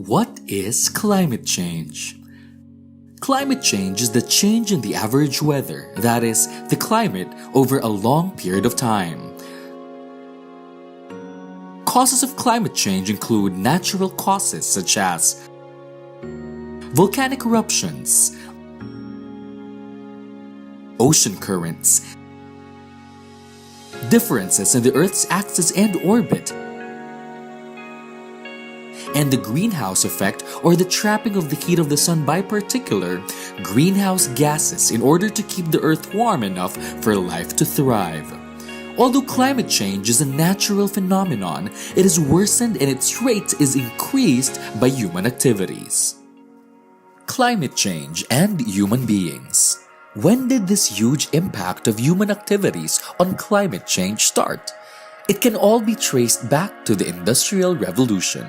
What is climate change? Climate change is the change in the average weather, that is, the climate, over a long period of time. Causes of climate change include natural causes such as volcanic eruptions, ocean currents, differences in the Earth's axis and orbit, and the greenhouse effect, or the trapping of the heat of the sun by particular greenhouse gases in order to keep the Earth warm enough for life to thrive. Although climate change is a natural phenomenon, it is worsened and its rate is increased by human activities. Climate change and human beings. When did this huge impact of human activities on climate change start? It can all be traced back to the Industrial Revolution.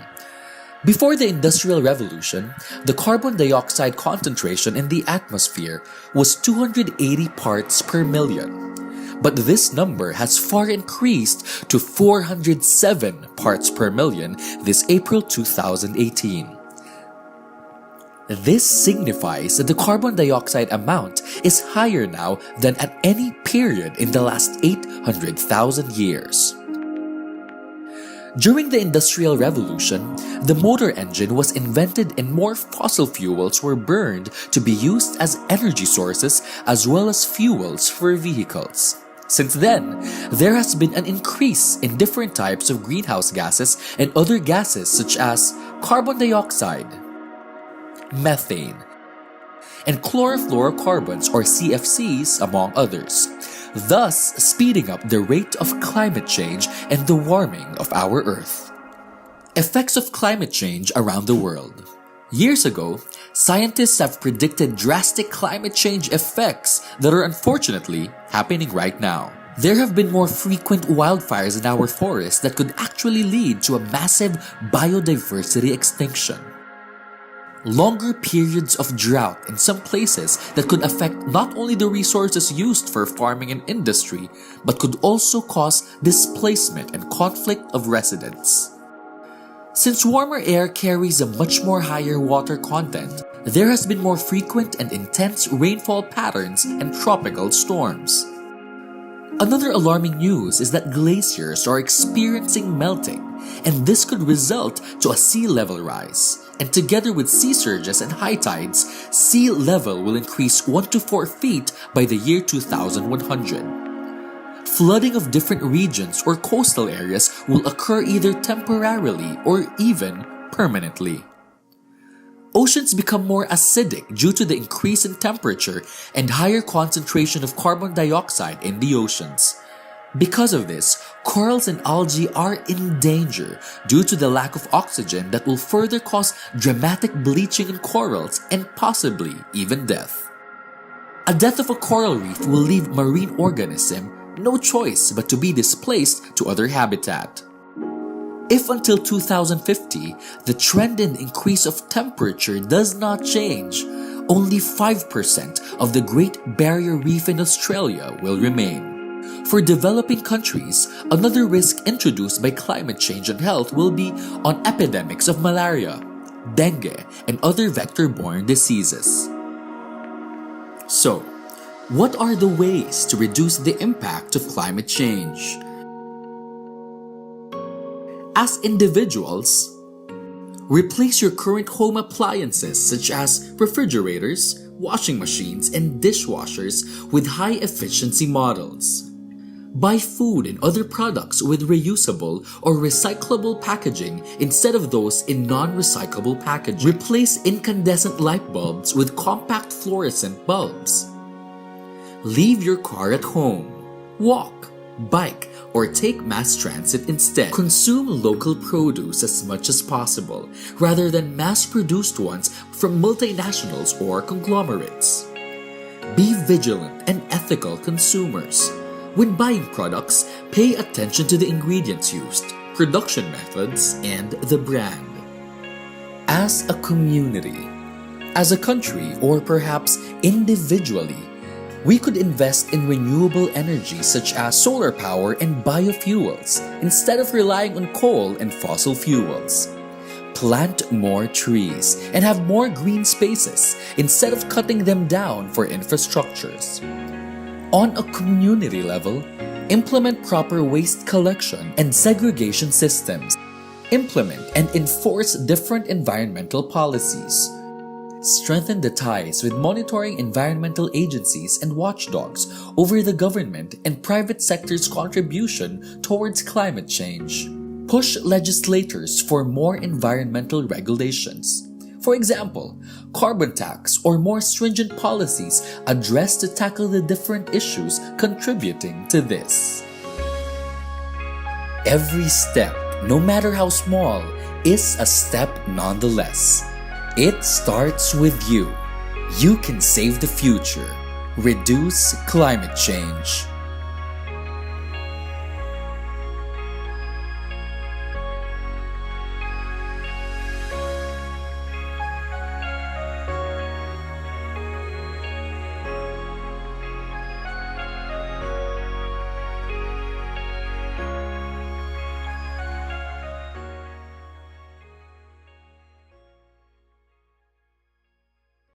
Before the Industrial Revolution, the carbon dioxide concentration in the atmosphere was 280 parts per million. But this number has far increased to 407 parts per million this April 2018. This signifies that the carbon dioxide amount is higher now than at any period in the last 800,000 years. During the Industrial Revolution, the motor engine was invented and more fossil fuels were burned to be used as energy sources as well as fuels for vehicles. Since then, there has been an increase in different types of greenhouse gases and other gases such as carbon dioxide, methane, and chlorofluorocarbons or CFCs, among others, thus speeding up the rate of climate change and the warming of our Earth. Effects of climate change around the world. Years ago, scientists have predicted drastic climate change effects that are unfortunately happening right now. There have been more frequent wildfires in our forests that could actually lead to a massive biodiversity extinction. Longer periods of drought in some places that could affect not only the resources used for farming and industry, but could also cause displacement and conflict of residents. Since warmer air carries a much more higher water content, there has been more frequent and intense rainfall patterns and tropical storms. Another alarming news is that glaciers are experiencing melting, and this could result to a sea level rise. And together with sea surges and high tides, sea level will increase 1 to 4 feet by the year 2100. Flooding of different regions or coastal areas will occur either temporarily or even permanently. Oceans become more acidic due to the increase in temperature and higher concentration of carbon dioxide in the oceans. Because of this, corals and algae are in danger due to the lack of oxygen that will further cause dramatic bleaching in corals and possibly even death. A death of a coral reef will leave marine organism no choice but to be displaced to other habitat. If until 2050, the trend in increase of temperature does not change, only 5% of the Great Barrier Reef in Australia will remain. For developing countries, another risk introduced by climate change on health will be on epidemics of malaria, dengue, and other vector-borne diseases. So, what are the ways to reduce the impact of climate change? As individuals, replace your current home appliances such as refrigerators, washing machines, and dishwashers with high-efficiency models. Buy food and other products with reusable or recyclable packaging instead of those in non-recyclable packaging. Replace incandescent light bulbs with compact fluorescent bulbs. Leave your car at home. Walk, bike, or take mass transit instead. Consume local produce as much as possible, rather than mass-produced ones from multinationals or conglomerates. Be vigilant and ethical consumers. When buying products, pay attention to the ingredients used, production methods, and the brand. As a community, as a country, or perhaps individually, we could invest in renewable energy such as solar power and biofuels instead of relying on coal and fossil fuels. Plant more trees and have more green spaces instead of cutting them down for infrastructures. On a community level, implement proper waste collection and segregation systems. Implement and enforce different environmental policies. Strengthen the ties with monitoring environmental agencies and watchdogs over the government and private sector's contribution towards climate change. Push legislators for more environmental regulations. For example, carbon tax or more stringent policies addressed to tackle the different issues contributing to this. Every step, no matter how small, is a step nonetheless. It starts with you. You can save the future. Reduce climate change.